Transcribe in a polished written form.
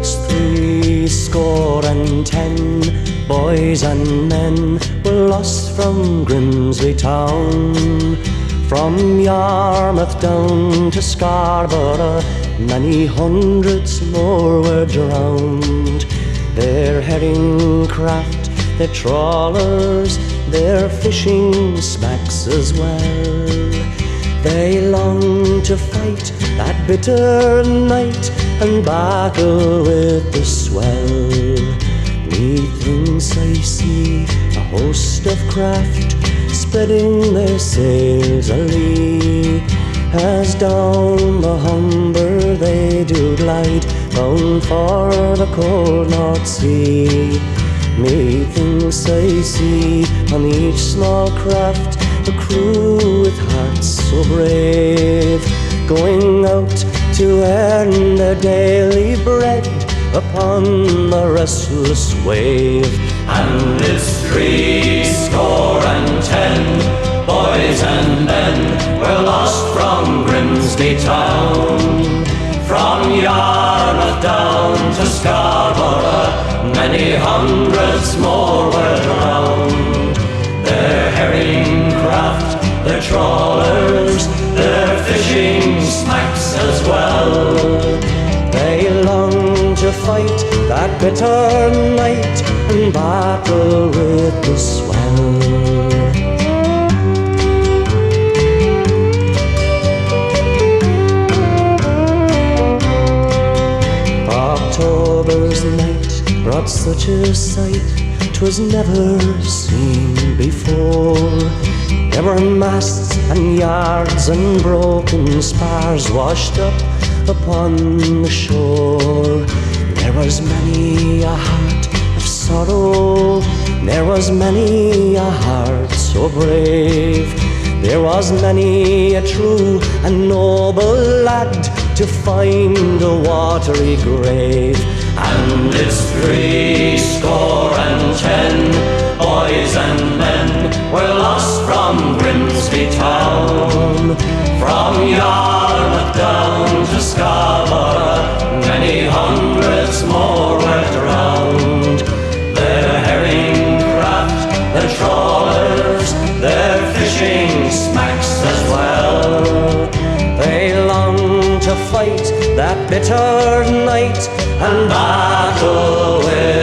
it's 70 boys and men were lost from Grimsby town. From Yarmouth down to Scarborough, many hundreds more were drowned. Their herring craft, their trawlers, their fishing smacks as well. They longed to fight that bitter night and battle with the swell. Methinks I see a host of craft spreading their sails alee, as down the Humber they do glide, bound for the cold North Sea. Methinks I see on each small craft a crew with hearts so brave, going out to earn their daily bread upon the restless wave. And it's 70 boys and men were lost from Grimsby town. From Yarmouth down to Scarborough, many hundreds more were drowned. Their herring craft, their trawlers, their fishing smacks as well. They long to fight that bitter night and battle with the swell. October's night brought such a sight 'twas never seen before. There were masts and yards and broken spars washed up upon the shore. There was many a heart of sorrow, there was many a heart so brave. There was many a true and noble lad to find a watery grave. And it's 70 boys and men were lost from Grimsby town. From Yarmouth down to Scarborough, many hundreds more were drowned. Their herring craft, their trawlers, their fishing smacks as well. They longed to fight that bitter night and battle with